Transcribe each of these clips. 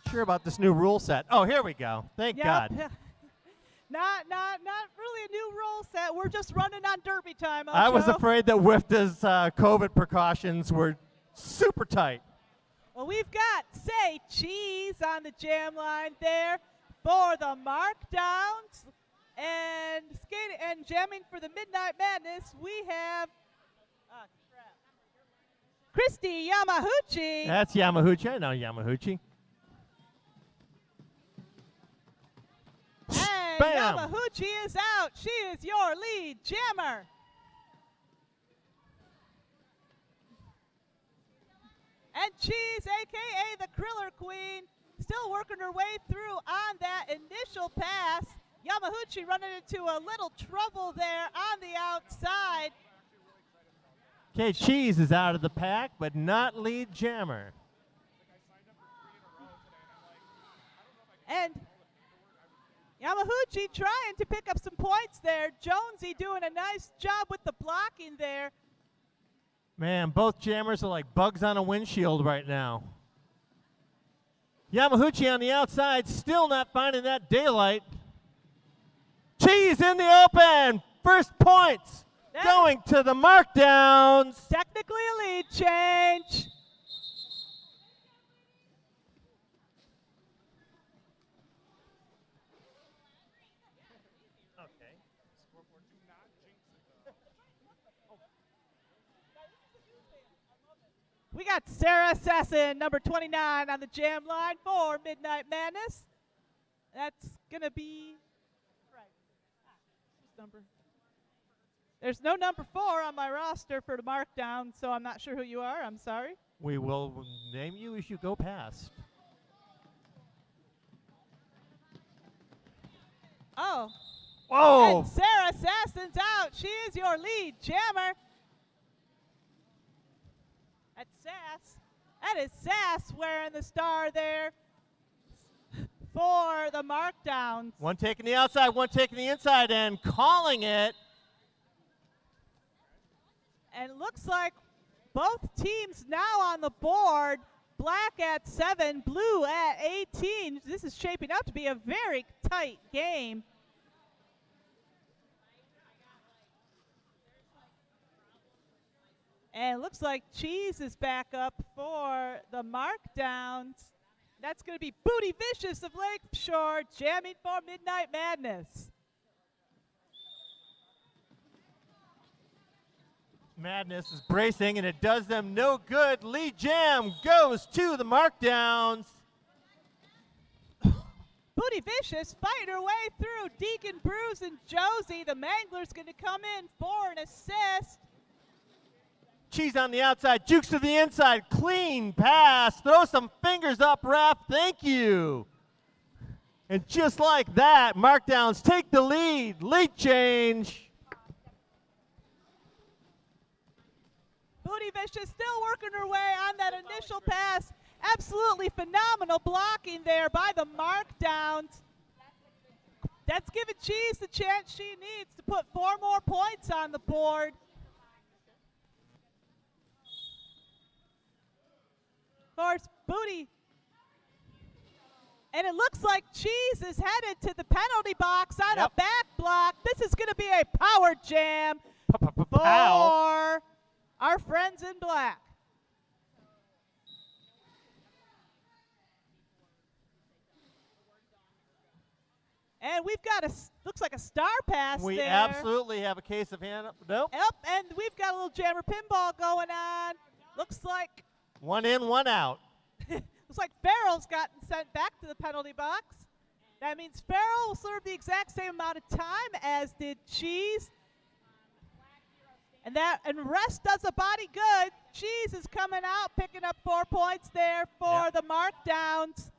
sure about this new rule set. Oh, here we go. Thank God. Not really a new rule set. We're just running on derby time. I was Ocho. afraid that WIFTA's COVID precautions were super tight. Well, we've got Say Cheese on the jam line there for the markdowns. And skating and jamming for the Midnight Madness, we have Christy Yamahuchi. That's Yamahuchi. I know Yamahuchi. And Bam. Yamahuchi is out. She is your lead jammer. And Cheese, a.k.a. the Kriller Queen, still working her way through on that initial pass. Yamahuchi running into a little trouble there on the outside. Okay, Cheese is out of the pack, but not lead jammer. And Yamahuchi trying to pick up some points there. Jonesy doing a nice job with the blocking there. Man, both jammers are like bugs on a windshield right now. Yamahuchi on the outside, still not finding that daylight. Cheese in the open. First points going to the markdowns. Technically a lead change. We got Sarah Sasson, number 29 on the jam line for Midnight Madness. That's going to be number. There's no number 4 on my roster for the markdown, so I'm not sure who you are. I'm sorry. We will name you as you go past. Oh. Whoa. And Sarah Sasson's out. She is your lead jammer. That's Sass. That is Sass wearing the star there for the markdowns. One taking the outside, one taking the inside, and calling it. And it looks like both teams now on the board. Black at 7, blue at 18. This is shaping up to be a very tight game. And it looks like Cheese is back up for the markdowns. That's going to be Booty Vicious of Lakeshore jamming for Midnight Madness. Madness is bracing, and it does them no good. Lead jam goes to the markdowns. Booty Vicious fighting her way through Deacon Bruce and Josie. The Mangler's going to come in for an assist. Cheese on the outside, jukes to the inside, clean pass, throw some fingers up, ref, thank you. And just like that, markdowns take the lead, lead change. Booty Vicious still working her way on that initial pass. Absolutely phenomenal blocking there by the markdowns. That's giving Cheese the chance she needs to put 4 more points on the board. Of course, Booty. And it looks like Cheese is headed to the penalty box on a back block. This is going to be a power jam for our friends in black. And we've got looks like a star pass We there. absolutely have a case of hand up. Nope. Yep, and we've got a little jammer pinball going on. Looks like one in, one out. looks like Farrell's gotten sent back to the penalty box. That means Farrell will serve the exact same amount of time as did Cheese. And rest does a body good. Cheese is coming out, picking up 4 points there for the markdowns.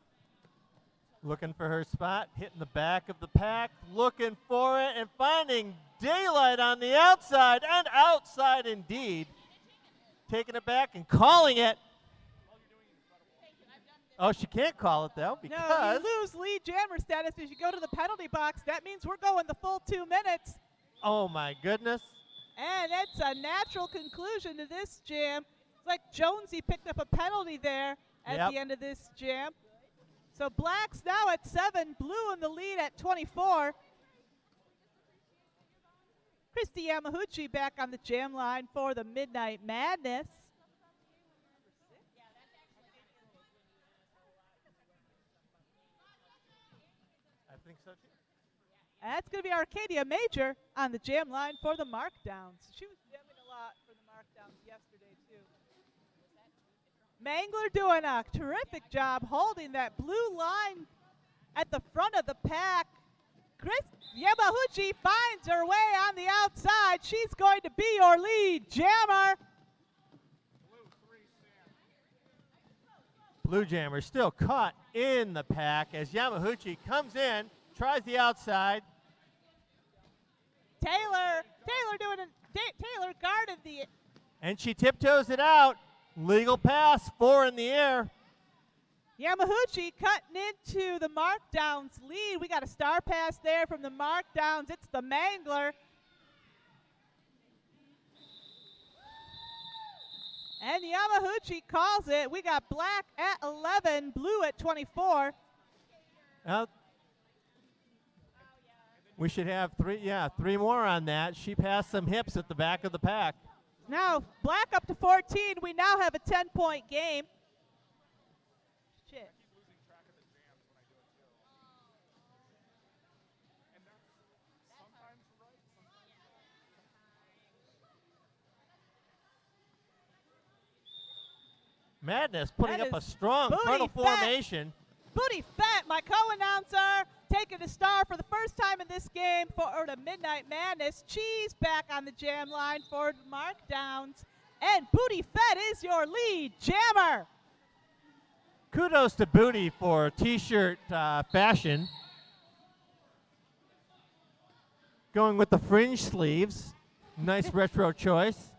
Looking for her spot, hitting the back of the pack, looking for it, and finding daylight on the outside, and outside indeed. Taking it back and calling it. Oh, she can't call it, though, because No, you lose lead jammer status as you go to the penalty box. That means we're going the full 2 minutes. oh, my goodness. And that's a natural conclusion to this jam. It's like Jonesy picked up a penalty there at the end of this jam. So Black's now at 7, Blue in the lead at 24. Christy Yamaguchi back on the jam line for the Midnight Madness. I think so too. That's going to be Arcadia Major on the jam line for the markdowns. She was jamming a lot for the markdowns yesterday, too. Mangler doing a terrific job holding that blue line at the front of the pack. Chris Yamaguchi finds her way on the outside. She's going to be your lead jammer. Blue Jammer still caught in the pack as Yamaguchi comes in, tries the outside. Taylor guarded the. And she tiptoes it out. Legal pass, 4 in the air. Yamaguchi cutting into the markdowns lead. We got a star pass there from the markdowns. It's the Mangler. And Yamaguchi calls it. We got Black at 11, Blue at 24. We should have three more on that. She passed some hips at the back of the pack. Now Black up to 14. We now have a 10-point game. Shit. Madness putting That up a is strong Booty frontal Fett. formation. Booty Fett, my co-announcer, taking a star for the first time in this game for the Midnight Madness. Cheese back on the jam line for the markdowns. And Booty Fett is your lead jammer. Kudos to Booty for t-shirt fashion. Going with the fringe sleeves. Nice retro choice.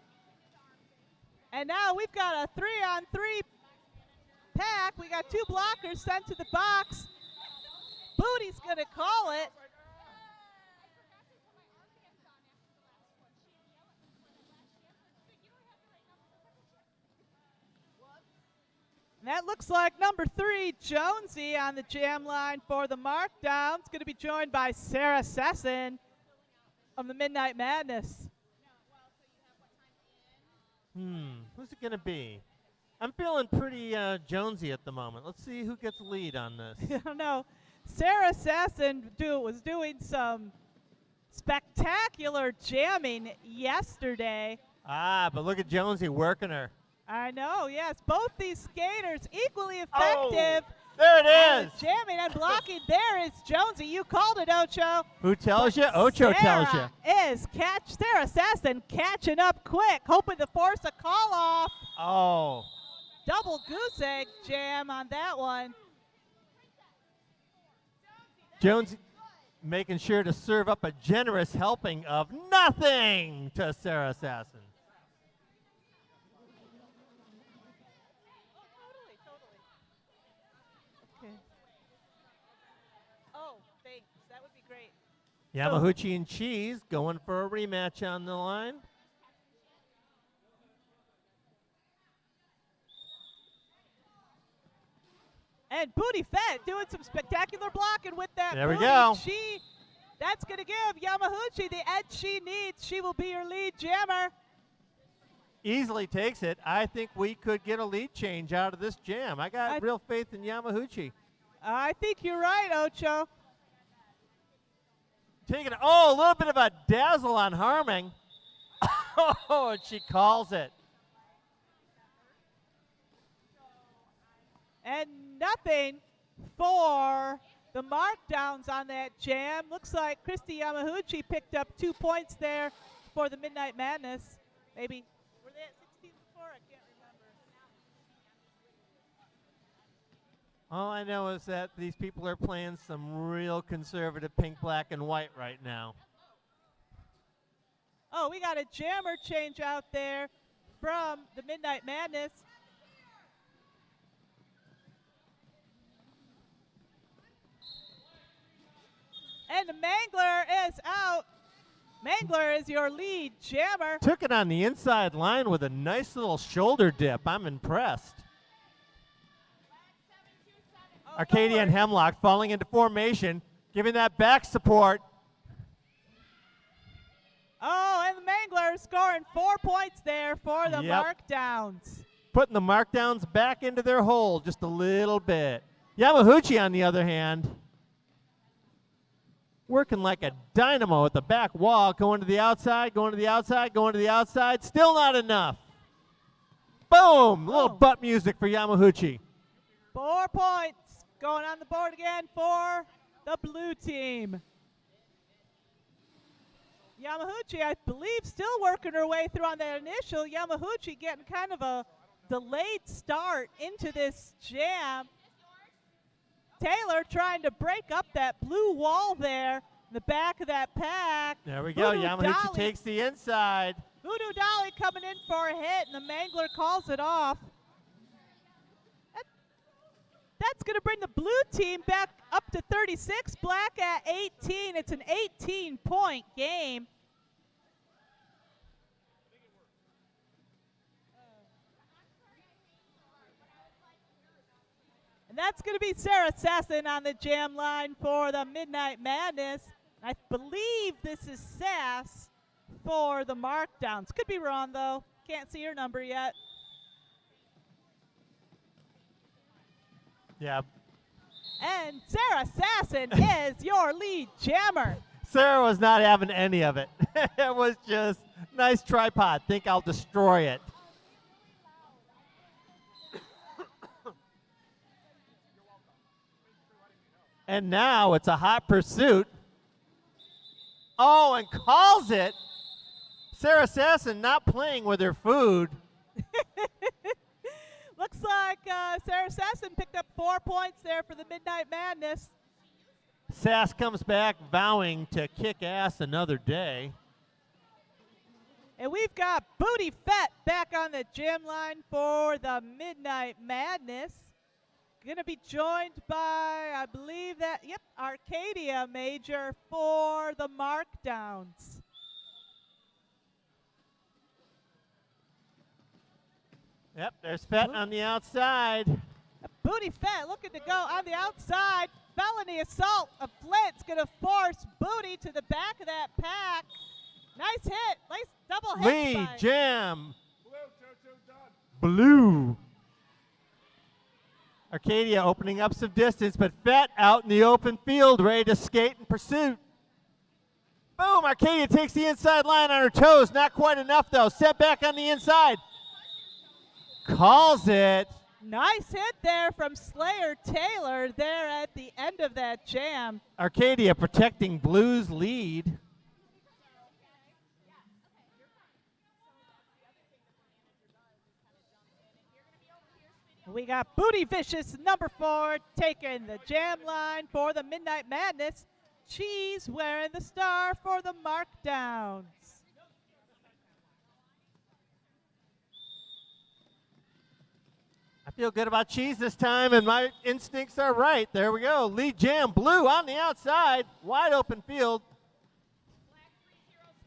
And now we've got a 3-on-3 pack. We got 2 blockers sent to the box. Booty's going to call it. And that looks like number 3, Jonesy, on the jam line for the markdowns. Going to be joined by Sarah Sesson of the Midnight Madness. Who's it going to be? I'm feeling pretty Jonesy at the moment. Let's see who gets lead on this. I don't know. Sarah Sasson was doing some spectacular jamming yesterday. But look at Jonesy working her. I know, yes. Both these skaters equally effective. There it is. Jamming and blocking. There is Jonesy. You called it, Ocho. Who tells you? Ocho tells you. Sarah Sasson catching up quick, hoping to force a call off. Oh. Double goose egg jam on that one. Jones making sure to serve up a generous helping of nothing to Sarah Sasson. Okay. Oh, thanks. That would be great. Yamaguchi and Cheese going for a rematch on the line. And Booty Fett doing some spectacular blocking with that. There we booty. go. That's going to give Yamaguchi the edge she needs. She will be your lead jammer. Easily takes it. I think we could get a lead change out of this jam. I got real faith in Yamaguchi. I think you're right, Ocho. Taking a little bit of a dazzle on Harming. And she calls it. And nothing for the markdowns on that jam. Looks like Christy Yamaguchi picked up 2 points there for the Midnight Madness. Maybe. Were they at 16 before? I can't remember. All I know is that these people are playing some real conservative pink, black, and white right now. Oh, we got a jammer change out there from the Midnight Madness. And the Mangler is out. Mangler is your lead jammer. Took it on the inside line with a nice little shoulder dip. I'm impressed. Arcadia and Hemlock falling into formation, giving that back support. Oh, and the Manglers scoring 4 points there for the Markdowns. Putting the Markdowns back into their hole just a little bit. Yamaguchi, on the other hand, working like a dynamo at the back wall, going to the outside, going to the outside, going to the outside. Still not enough. Boom! Little butt music for Yamaguchi. 4 points going on the board again for the blue team. Yamaguchi, I believe, still working her way through on that initial. Yamaguchi getting kind of a delayed start into this jam. Taylor trying to break up that blue wall there in the back of that pack. There we go. Yamaguchi takes the inside. Voodoo Dolly coming in for a hit, and the Mangler calls it off. That's going to bring the blue team back up to 36, black at 18. It's an 18-point game. And that's going to be Sarah Sasson on the jam line for the Midnight Madness. I believe this is Sass for the Markdowns. Could be wrong, though. Can't see her number yet. Yeah. And Sarah Sasson is your lead jammer. Sarah was not having any of it. It was just nice tripod. Think I'll destroy it. And now it's a hot pursuit. Oh, and calls it. Sarah Sasson not playing with her food. Looks like Sarah Sasson picked up 4 points there for the Midnight Madness. Sass comes back vowing to kick ass another day. And we've got Booty Fett back on the jam line for the Midnight Madness. Going to be joined by, I believe that, Arcadia Major for the Markdowns. Yep, there's Fett on the outside. Booty Fett looking to go on the outside. Felony assault of Flint's going to force Booty to the back of that pack. Nice hit. Nice double hit. Lead jam. Blue. Arcadia opening up some distance, but Fett out in the open field, ready to skate in pursuit. Boom, Arcadia takes the inside line on her toes. Not quite enough, though. Set back on the inside. Calls it. Nice hit there from Slayer Taylor there at the end of that jam. Arcadia protecting Blue's lead. We got Booty Vicious, number 4, taking the jam line for the Midnight Madness. Cheese wearing the star for the Markdowns. I feel good about Cheese this time, and my instincts are right. There we go. Lead jam, Blue on the outside. Wide open field.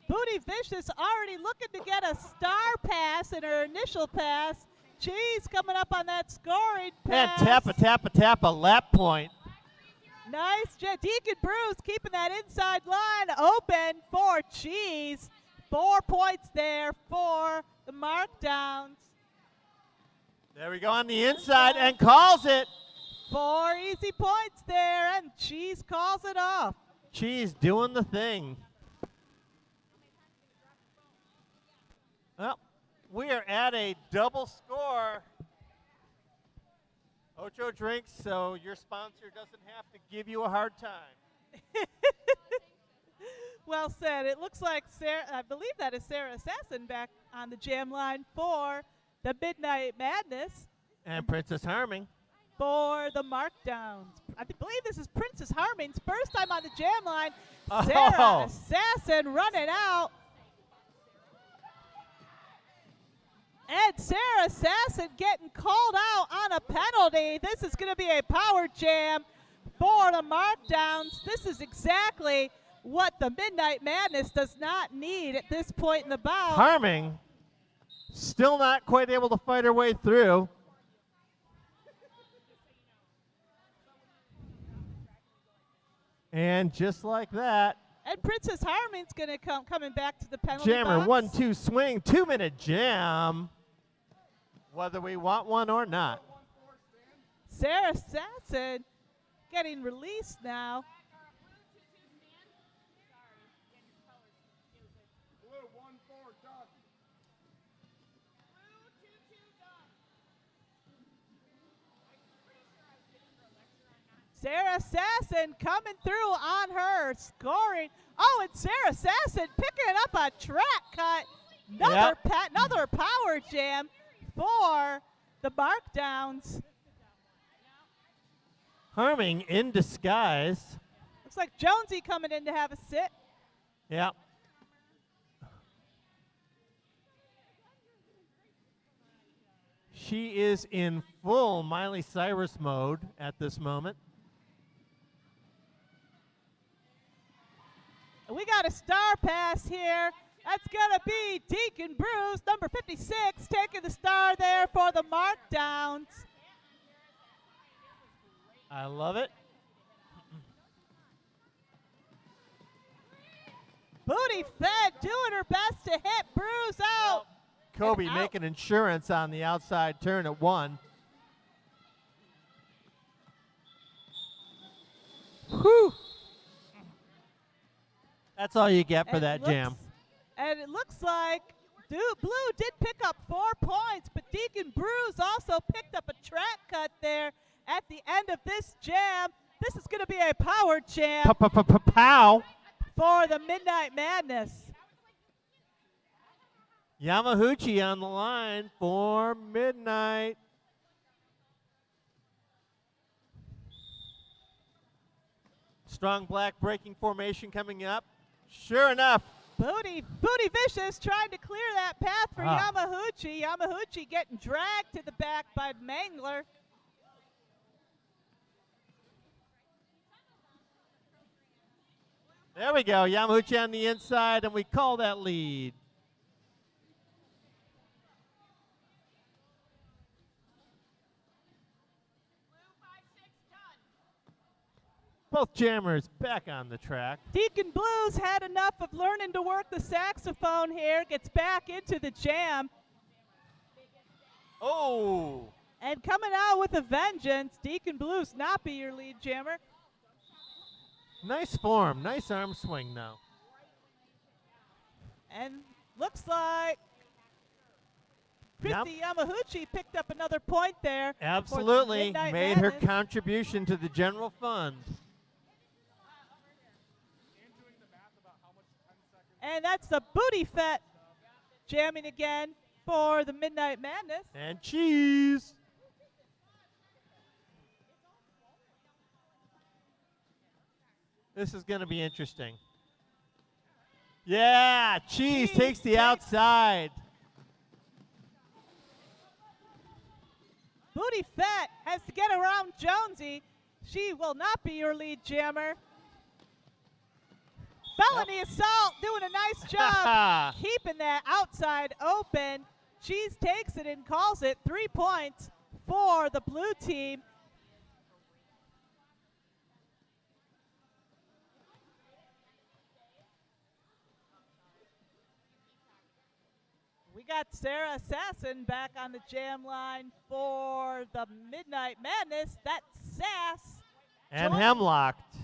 Booty Vicious already looking to get a star pass in her initial pass. Cheese coming up on that scoring pass. And tap, a lap point. Nice. Deacon Bruce keeping that inside line open for Cheese. 4 points there for the Markdowns. There we go on the inside and calls it. 4 easy points there, and Cheese calls it off. Cheese doing the thing. Well, we are at a double score. Ocho drinks, so your sponsor doesn't have to give you a hard time. Well said. It looks like Sarah, I believe that is Sarah Sasson back on the jam line for the Midnight Madness. And Princess Harming. For the Markdowns. I believe this is Princess Harming's first time on the jam line. Oh. Sarah Sasson running out. And Sarah Sasson getting called out on a penalty. This is going to be a power jam for the Markdowns. This is exactly what the Midnight Madness does not need at this point in the bout. Harming still not quite able to fight her way through. And just like that, And Princess Harmon's going to coming back to the penalty jammer, box. 1-2 swing, 2-minute jam. Whether we want one or not. Sarah Sasson getting released now. Sarah Sasson coming through on her, scoring. Oh, and Sarah Sasson picking up a track cut. Another power jam for the Markdowns. Harming in disguise. Looks like Jonesy coming in to have a sit. Yeah. She is in full Miley Cyrus mode at this moment. We got a star pass here. That's going to be Deacon Bruce, number 56, taking the star there for the Markdowns. I love it. Booty Fed doing her best to hit Bruce out. Kobe out. making insurance on the outside turn at 1. Whew. That's all you get for that jam. And it looks like Blue did pick up 4 points, but Deacon Bruce also picked up a track cut there at the end of this jam. This is going to be a power jam Pow. for the Midnight Madness. Yamahuchi on the line for Midnight. Strong black breaking formation coming up. Sure enough. Booty Vicious trying to clear that path for Yamahuchi. Yamahuchi getting dragged to the back by Mangler. There we go. Yamahuchi on the inside, and we call that lead. Both jammers back on the track. Deacon Blues had enough of learning to work the saxophone here, gets back into the jam. Oh! And coming out with a vengeance, Deacon Blues not be your lead jammer. Nice form, nice arm swing now. And looks like Christy Yamahuchi picked up another point there. Absolutely, made her Madness. contribution to the general fund. And that's the Booty Fett jamming again for the Midnight Madness. And cheese. This is going to be interesting. Yeah, cheese takes the outside. Booty Fett has to get around Jonesy. She will not be your lead jammer. Felony Assault doing a nice job keeping that outside open. Cheese takes it and calls it 3 points for the blue team. We got Sarah Sasson back on the jam line for the Midnight Madness. That's Sass. And Hemlocked.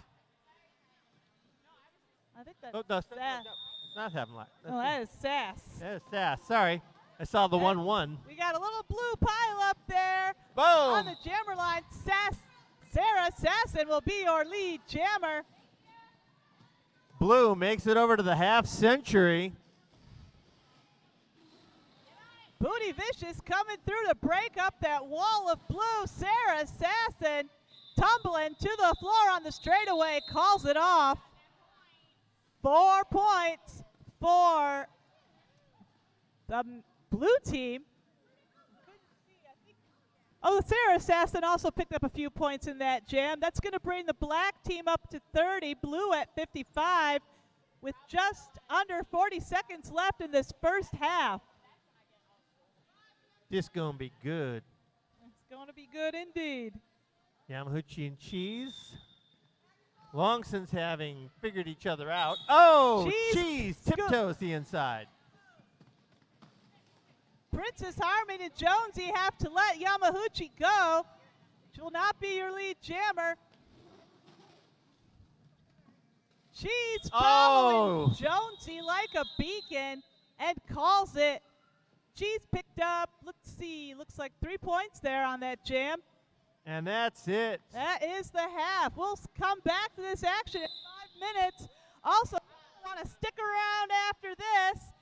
I think that's Oh, no, Sass. not Hemlock. Oh, that is Sass. That is Sass. Sorry. I saw the 1-1. We got a little blue pile up there Boom! on the jammer line. Sarah Sasson will be your lead jammer. Blue makes it over to the half century. Booty Vicious coming through to break up that wall of blue. Sarah Sasson tumbling to the floor on the straightaway, calls it off. 4 points for the blue team. Oh, Sarah Sasson also picked up a few points in that jam. That's going to bring the black team up to 30, blue at 55, with just under 40 seconds left in this first half. This gonna be good. It's going to be good indeed. Yamahuchi and cheese. Longson's having figured each other out. Oh, Cheese Cheese tiptoes the inside. Princess Harmon and Jonesy have to let Yamaguchi go. She will not be your lead jammer. Cheese following Jonesy like a beacon and calls it. Cheese picked up, let's see, looks like 3 points there on that jam. And that's it. That is the half. We'll come back to this action in 5 minutes. Also, want to stick around after this.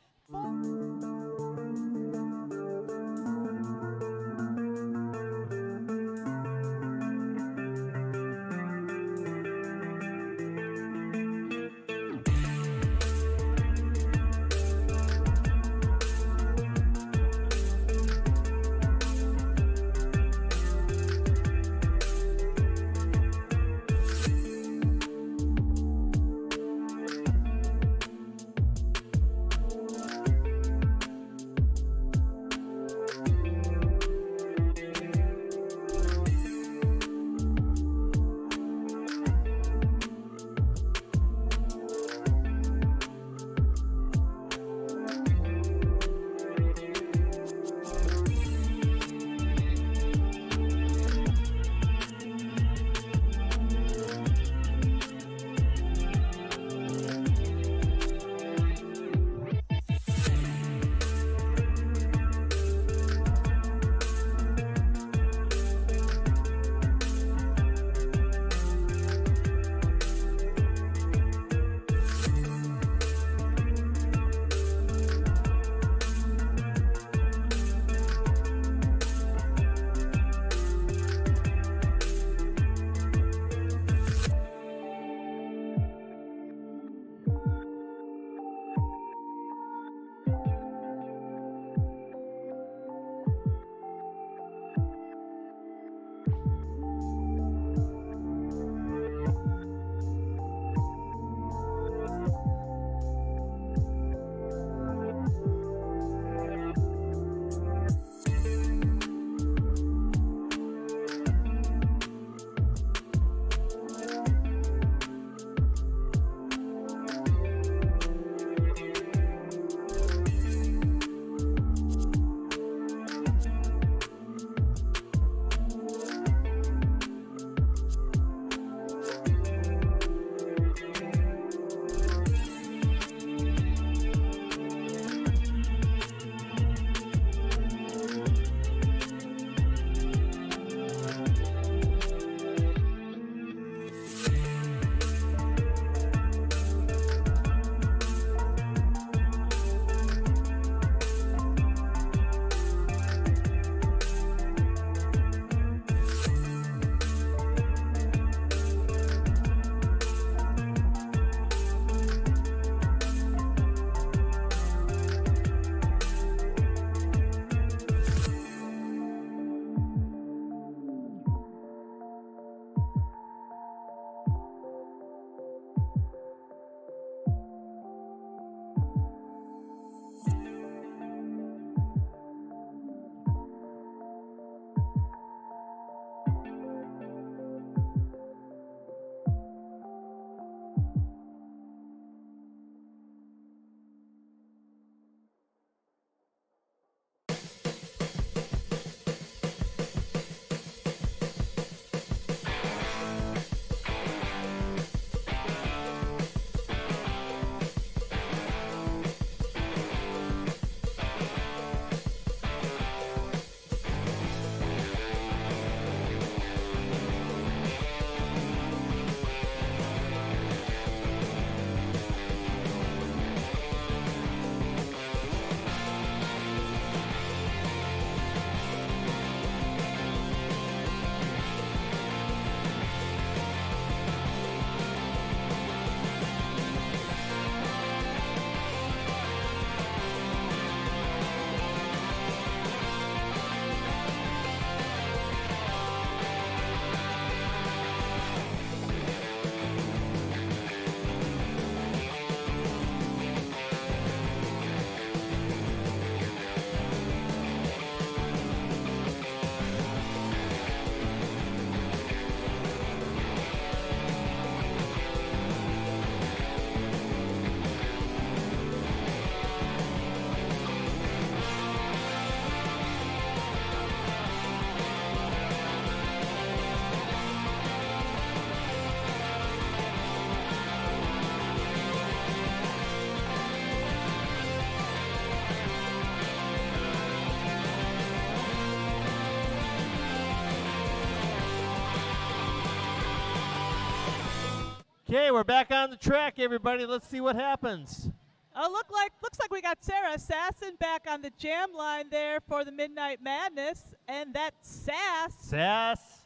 Okay, we're back on the track, everybody. Let's see what happens. Oh, looks like we got Sarah Assassin back on the jam line there for the Midnight Madness, and that's Sass.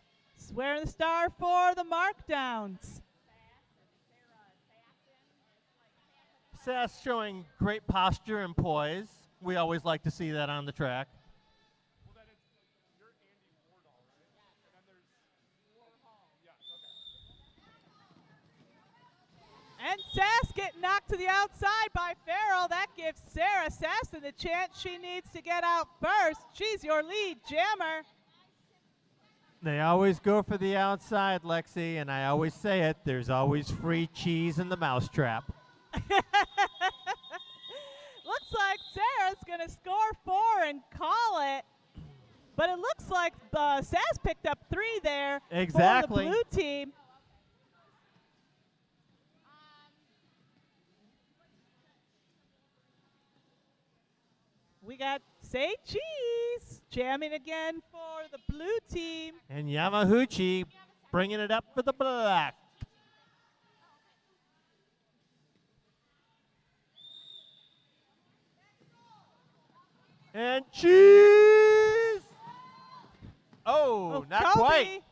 wearing the star for the Markdowns. Sass showing great posture and poise. We always like to see that on the track. And Sass getting knocked to the outside by Farrell. That gives Sarah Assassin the chance she needs to get out first. She's your lead jammer. They always go for the outside, Lexi, and I always say it, there's always free cheese in the mousetrap. Looks like Sarah's going to score 4 and call it. But it looks like Sass picked up 3 there Exactly. for the blue team. We got Say Cheese jamming again for the blue team. And Yamahuchi bringing it up for the black. And cheese! Oh, not Kobe. quite.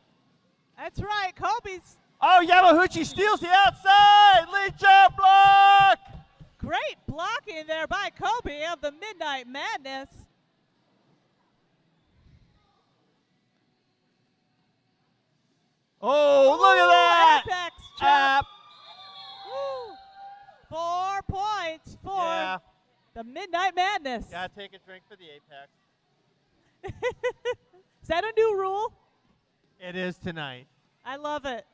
That's right, Kobe's Oh, Yamahuchi steals the outside. Lead jump block. great blocking there by Kobe of the Midnight Madness. Oh, look at that. Apex App. jump. 4 points for Yeah. the Midnight Madness. Gotta take a drink for the Apex. Is that a new rule? It is tonight. I love it.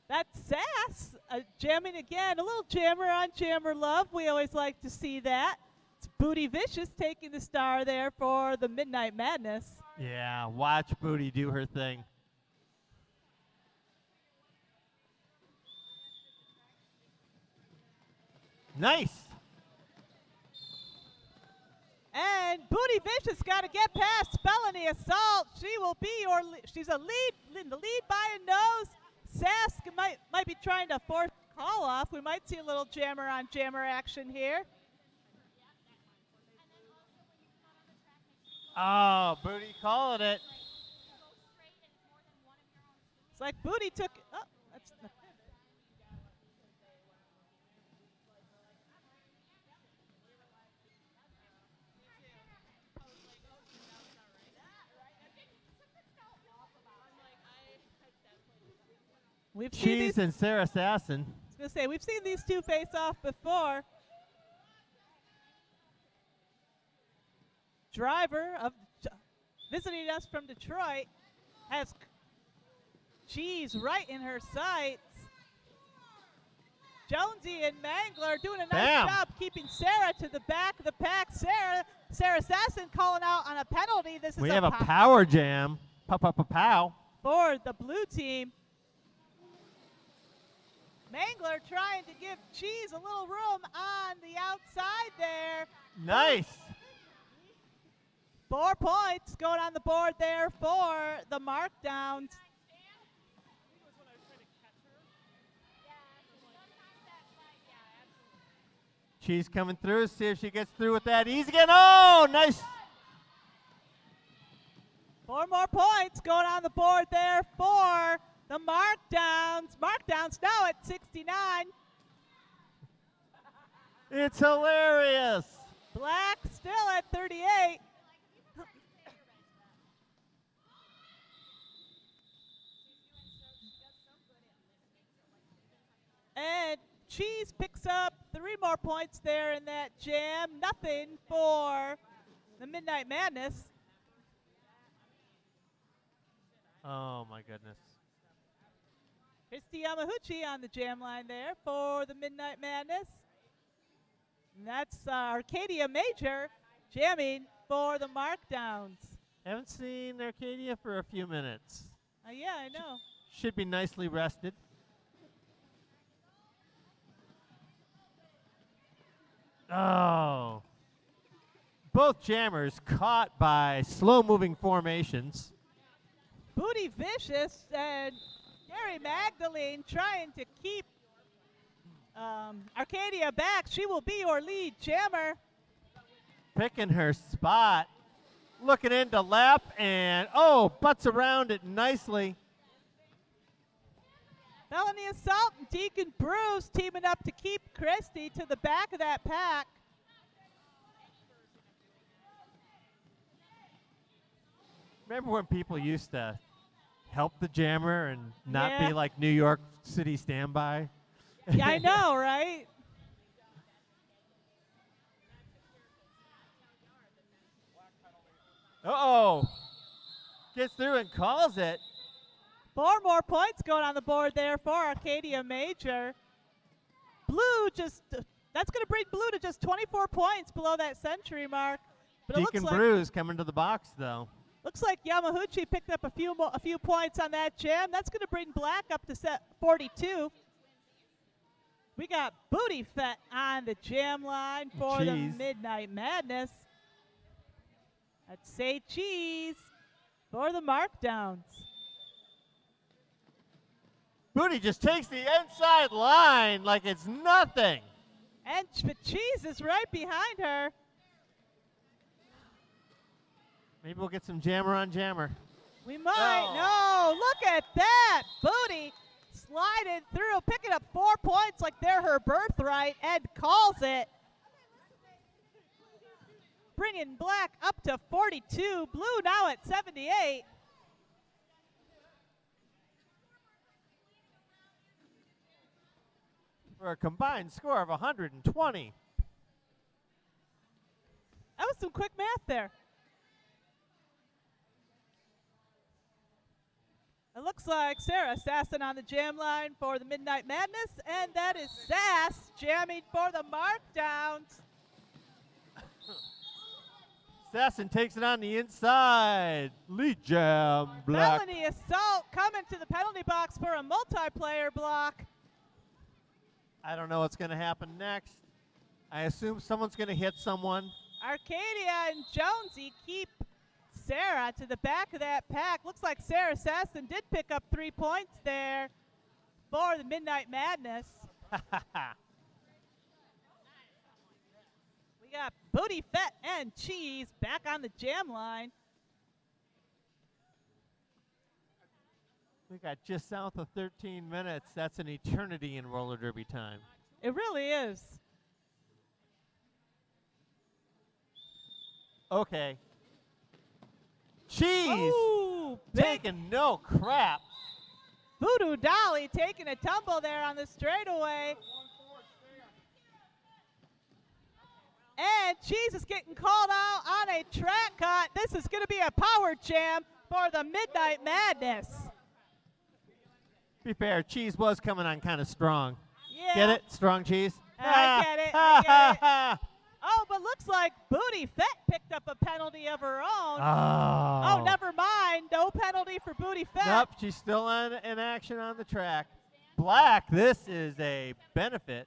That's Sass jamming again. A little jammer on jammer love. We always like to see that. It's Booty Vicious taking the star there for the Midnight Madness. Yeah, watch Booty do her thing. Nice. And Booty Vicious got to get past felony assault. She will be she's a lead, the lead by a nose. Sass might be trying to force call off. We might see a little jammer on jammer action here. Oh, Booty calling it. It's like Booty took. Oh, that's. We've seen these, Cheese and Sarah Assassin. I was gonna say we've seen these two face off before. Driver of visiting us from Detroit has Cheese right in her sights. Jonesy and Mangler doing a nice Bam. job keeping Sarah to the back of the pack. Sarah Assassin calling out on a penalty. This is We have a power jam. Pow. for the blue team. Mangler trying to give Cheese a little room on the outside there. Nice. 4 points going on the board there for the Markdowns. Cheese coming through. See if she gets through with that easy again. Oh, nice. 4 more points going on the board there for the Markdowns. Markdowns now at 69. It's hilarious. Black still at 38. And Cheese picks up 3 more points there in that jam. Nothing for the Midnight Madness. Oh, my goodness. Christy Yamahuchi on the jam line there for the Midnight Madness. And that's Arcadia Major jamming for the Markdowns. Haven't seen Arcadia for a few minutes. Yeah, I know. Should be nicely rested. Oh. Both jammers caught by slow-moving formations. Booty Vicious and Gary Magdalene trying to keep Arcadia back. She will be your lead jammer. Picking her spot. Looking into left and, oh, butts around it nicely. Felony Assault and Deacon Bruce teaming up to keep Christie to the back of that pack. Remember when people used to help the jammer and not Yeah. be like New York City standby? Yeah, I know, right? Uh-oh. Gets through and calls it. 4 more points going on the board there for Arcadia Major. Blue just, that's going to bring Blue to just 24 points below that century mark. But it Deacon looks like, Brews coming to the box, though. looks like Yamahuchi picked up a few points on that jam. That's going to bring Black up to set 42. We got Booty Fett on the jam line for the Cheese. Midnight Madness. Let's say cheese for the markdowns. Booty just takes the inside line like it's nothing. And Cheese is right behind her. Maybe we'll get some jammer on jammer. We might. No, look at that. Booty sliding through, picking up 4 points like they're her birthright. Ed calls it. Bringing Black up to 42. Blue now at 78. For a combined score of 120. That was some quick math there. It looks like Sarah Sasson on the jam line for the Midnight Madness, and that is Sass jamming for the markdowns. Sasson takes it on the inside. Lead jam, Black. Felony Assault coming to the penalty box for a multiplayer block. I don't know what's going to happen next. I assume someone's going to hit someone. Arcadia and Jonesy keep Sarah to the back of that pack. Looks like Sarah Sasson did pick up 3 points there for the Midnight Madness. We got Booty Fett and Cheese back on the jam line. We got just south of 13 minutes. That's an eternity in roller derby time. It really is. Okay. Cheese Ooh, big taking no crap. Voodoo Dolly taking a tumble there on the straightaway. And Cheese is getting called out on a track cut. This is going to be a power jam for the Midnight Madness. Be fair, Cheese was coming on kind of strong. Yeah. Get it? Strong Cheese? I get it, I get it. Oh, but looks like Booty Fett picked up a penalty of her own. Oh, never mind. No penalty for Booty Fett. Nope, she's still in action on the track. Black, this is a benefit.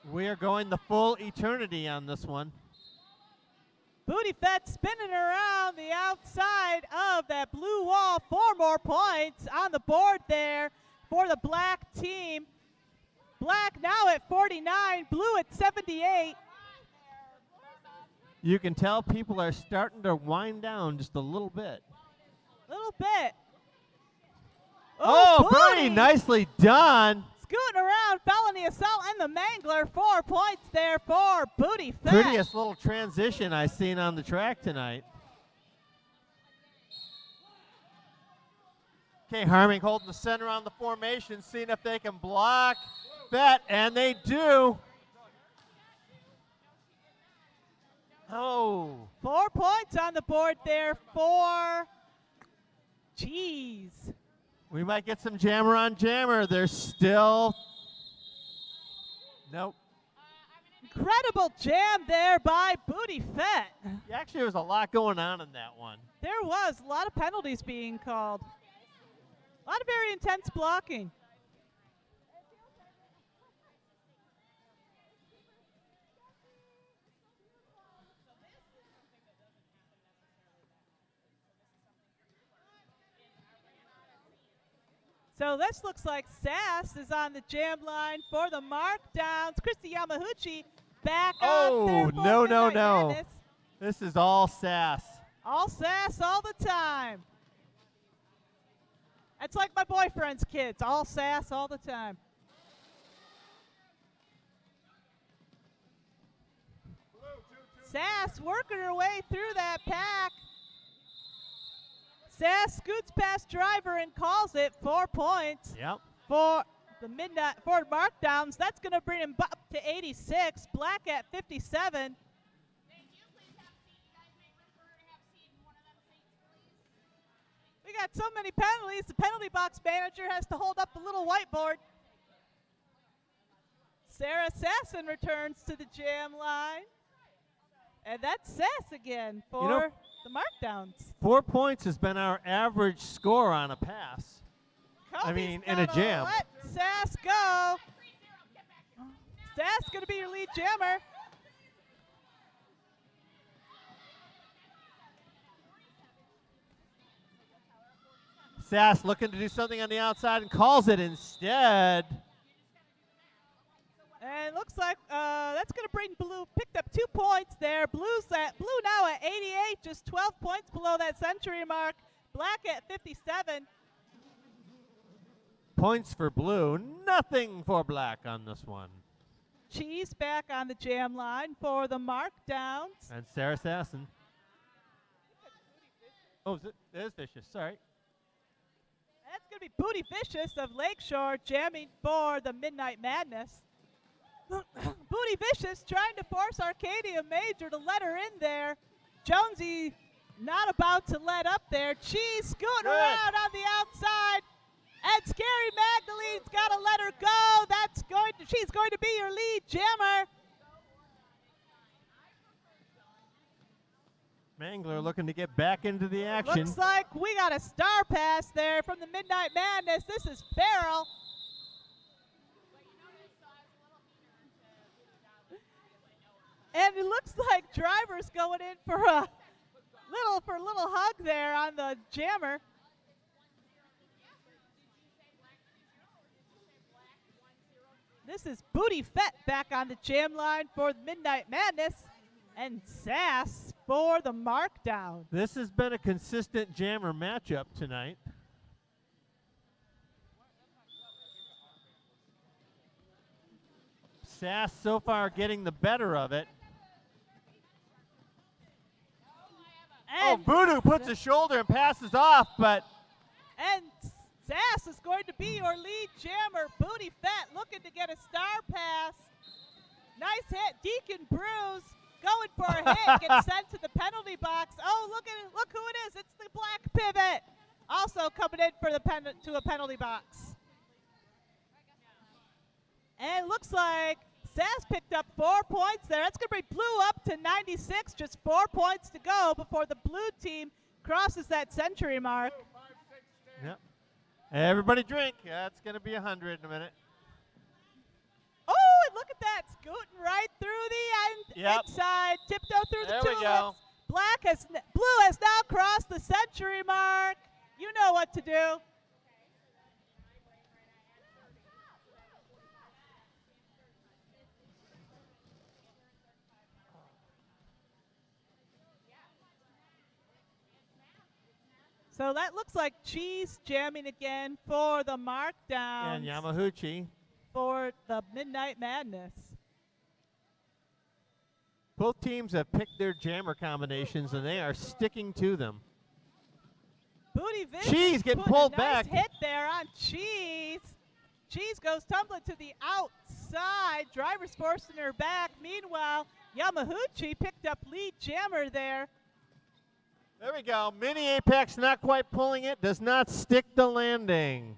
We are going the full eternity on this one. Booty Fett spinning around the outside of that blue wall. 4 more points on the board there for the Black team. Black now at 49, Blue at 78. You can tell people are starting to wind down just a little bit. Little bit. Oh, Booty, nicely done. Scooting around, Felony Assault and the Mangler. 4 points there for Booty Fett. Prettiest little transition I've seen on the track tonight. Okay, Harming holding the center on the formation, seeing if they can block Fett, and they do. Oh. 4 points on the board there for Cheese. We might get some jammer on jammer. There's still. Nope. Incredible jam there by Booty Fett. Actually, there was a lot going on in that one. There was a lot of penalties being called. A lot of very intense blocking. So this looks like Sass is on the jam line for the markdowns. Christy Yamaguchi back out there for no, Midnight no. Madness. This is all Sass. All Sass all the time. That's like my boyfriend's kids. All Sass all the time. Sass working her way through that pack. Sass scoots past Driver and calls it 4 points Yep. for the markdowns. That's going to bring him up to 86. Black at 57. We got so many penalties. The penalty box manager has to hold up a little whiteboard. Sarah Sasson returns to the jam line. And that's Sass again for the markdowns. 4 points has been our average score on a pass. Kobe's in a gonna jam. Let Sass go. Sass going to be your lead jammer. Sass looking to do something on the outside and calls it instead. And it looks like that's going to bring Blue, picked up 2 points there. Blue now at 88, just 12 points below that century mark. Black at 57. Points for Blue, nothing for Black on this one. Cheese back on the jam line for the markdowns. And Sarah Sasson. Oh, it is Vicious, sorry. That's going to be Booty Vicious of Lakeshore jamming for the Midnight Madness. Booty Vicious trying to force Arcadia Major to let her in there. Jonesy not about to let up there. Cheese scooting around on the outside. And Scary Magdalene's got to let her go. She's going to be your lead jammer. Mangler looking to get back into the action. Looks like we got a star pass there from the Midnight Madness. This is Farrell. And it looks like Driver's going in for a little hug there on the jammer. This is Booty Fett back on the jam line for Midnight Madness. And Sass for the markdown. This has been a consistent jammer matchup tonight. Sass so far getting the better of it. And Voodoo puts a shoulder and passes off, but And Sass is going to be your lead jammer. Booty Fett looking to get a star pass. Nice hit. Deacon Bruce going for a hit. Gets sent to the penalty box. Oh, look who it is. It's the Black Pivot. Also coming in for to a penalty box. And it looks like Sass picked up 4 points there. That's going to bring Blue up to 96. Just 4 points to go before the Blue team crosses that century mark. yep. Everybody drink. That's going to be 100 in a minute. Oh, and look at that. Scooting right through the inside. Tiptoe through There the we tulips. go. Blue has now crossed the century mark. You know what to do. So that looks like Cheese jamming again for the markdown. And Yamaguchi. For the Midnight Madness. Both teams have picked their jammer combinations, and they are sticking to them. Booty Vicious Cheese getting putting pulled a nice back. hit there on Cheese. Cheese goes tumbling to the outside. Driver's forcing her back. Meanwhile, Yamaguchi picked up lead jammer there. There we go. Mini Apex not quite pulling it. Does not stick the landing.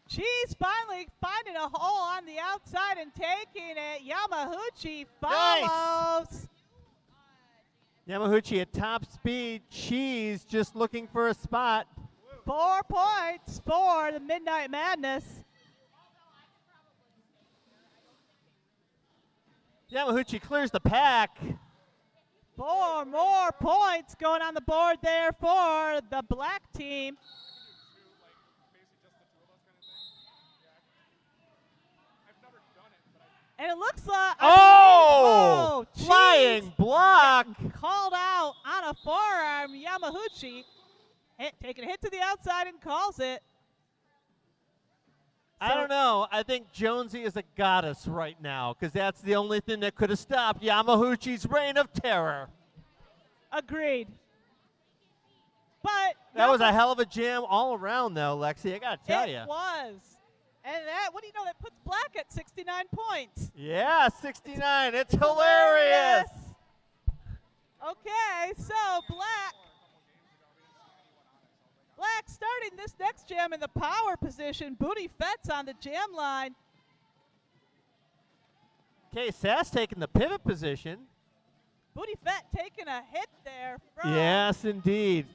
Cheese finally finding a hole on the outside and taking it. Yamaguchi follows. Yamaguchi at top speed. Cheese just looking for a spot. 4 points for the Midnight Madness. Yamaguchi clears the pack. 4 more points going on the board there for the Black team. And it looks like Flying block. called out on a forearm. Yamaguchi taking a hit to the outside and calls it. I don't know. I think Jonesy is a goddess right now because that's the only thing that could have stopped Yamaguchi's reign of terror. Agreed. But That was a hell of a jam all around, though, Lexi. I got to tell you. It was. And that, what do you know, that puts Black at 69 points. Yeah, 69. It's hilarious. Okay, so Black starting this next jam in the power position. Booty Fett's on the jam line. Okay, Sass taking the pivot position. Booty Fett taking a hit there from Yes, indeed.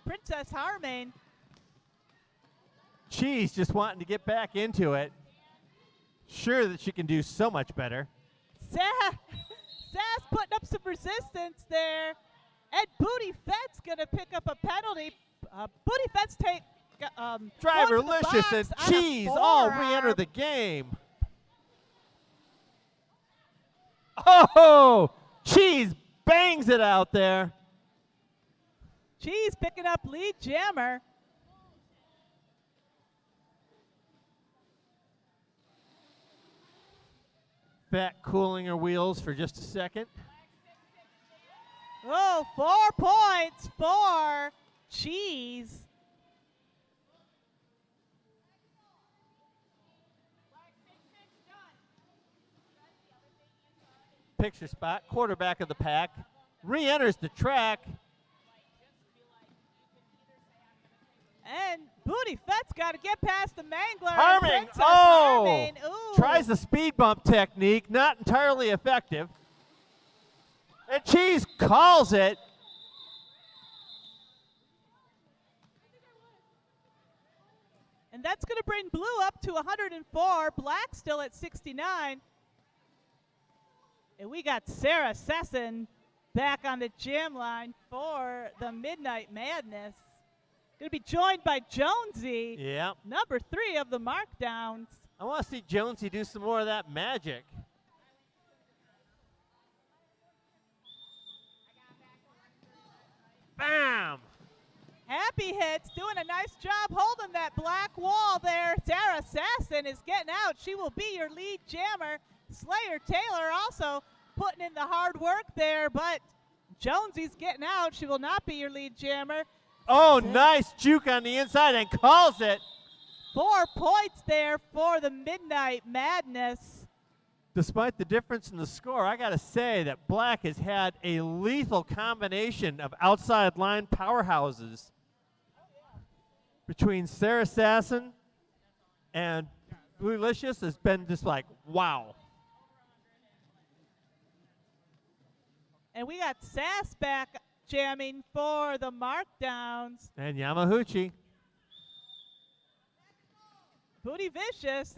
Princess Harmain. Cheese just wanting to get back into it. Sure that she can do so much better. Sass putting up some resistance there. And Booty Fett's going to pick up a penalty. Booty Fett's take Driverlicious and Cheese all re-enter the game. Oh, Cheese bangs it out there. Cheese picking up lead jammer. Fett cooling her wheels for just a second. Oh, 4 points for Cheese. Picture spot, quarterback of the pack, re-enters the track. And Booty Fett's got to get past the Mangler. Harmain, Harmain. Ooh. Tries the speed bump technique, not entirely effective. And Cheese calls it. And that's going to bring Blue up to 104. Black still at 69. And we got Sarah Sesson back on the jam line for the Midnight Madness. Going to be joined by Jonesy, Yeah. number 3 of the markdowns. I want to see Jonesy do some more of that magic. Bam! Happy Hits doing a nice job holding that black wall there. Sarah Sasson is getting out. She will be your lead jammer. Slayer Taylor also putting in the hard work there, but Jonesy's getting out. She will not be your lead jammer. Oh, nice juke on the inside and calls it. 4 points there for the Midnight Madness. Despite the difference in the score, I got to say that Black has had a lethal combination of outside line powerhouses between Sarah Sasson and Bootylicious. Has been just like, wow. And we got Sass back jamming for the markdowns. And Yamaguchi. Booty Vicious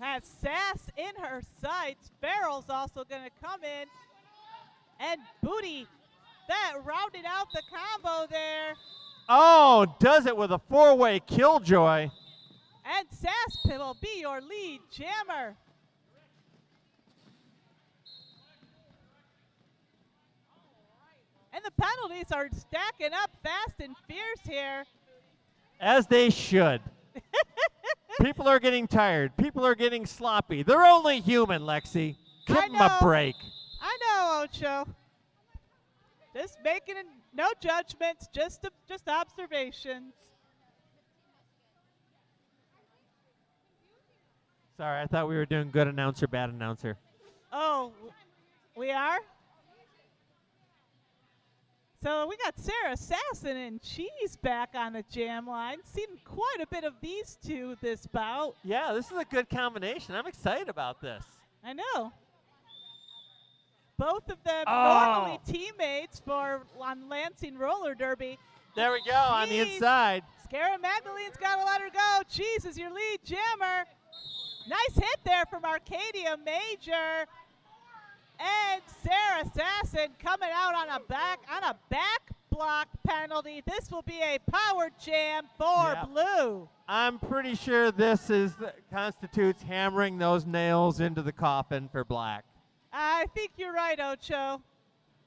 has Sass in her sights. Farrell's also going to come in. And Booty, that rounded out the combo there. Oh, does it with a 4-way killjoy. And Sass will be your lead jammer. And the penalties are stacking up fast and fierce here. As they should. People are getting tired. People are getting sloppy. They're only human, Lexi. Give them a break. I know, Ocho. Just making no judgments, just observations. Sorry, I thought we were doing good announcer, bad announcer. Oh, we are? So we got Sarah Sasson and Cheese back on the jam line. Seen quite a bit of these two this bout. Yeah, this is a good combination. I'm excited about this. I know. Both of them normally teammates on Lansing Roller Derby. There we go, on the inside. Scara Magdalene's got to let her go. Cheese is your lead jammer. Nice hit there from Arcadia Major. And Sarah Sasson coming out on a back block penalty. This will be a power jam for Yep. blue. I'm pretty sure this constitutes hammering those nails into the coffin for black. I think you're right, Ocho.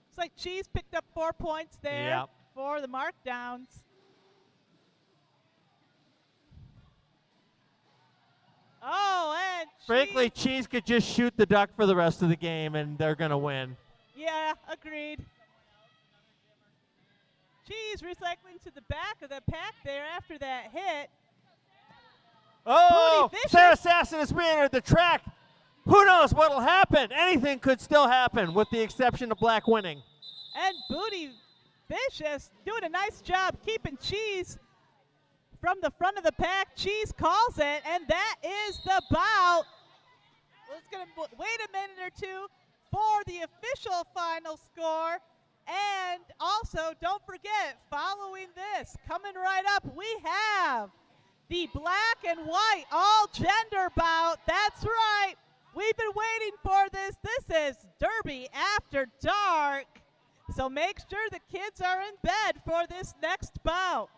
It's like Cheese picked up 4 points there Yep. for the markdowns. Oh, and Frankly, Cheese. Cheese could just shoot the duck for the rest of the game, and they're going to win. Yeah, agreed. Cheese recycling to the back of the pack there after that hit. Oh, Booty Vicious. Sarah Sasson has re-entered the track. Who knows what'll happen? Anything could still happen, with the exception of black winning. And Booty Vicious doing a nice job keeping Cheese from the front of the pack. Cheese calls it, and that is the bout. Let's gonna wait a minute or two for the official final score. And also, don't forget, following this, coming right up, we have the black and white all gender bout. That's right. We've been waiting for this. This is Derby After Dark. So make sure the kids are in bed for this next bout.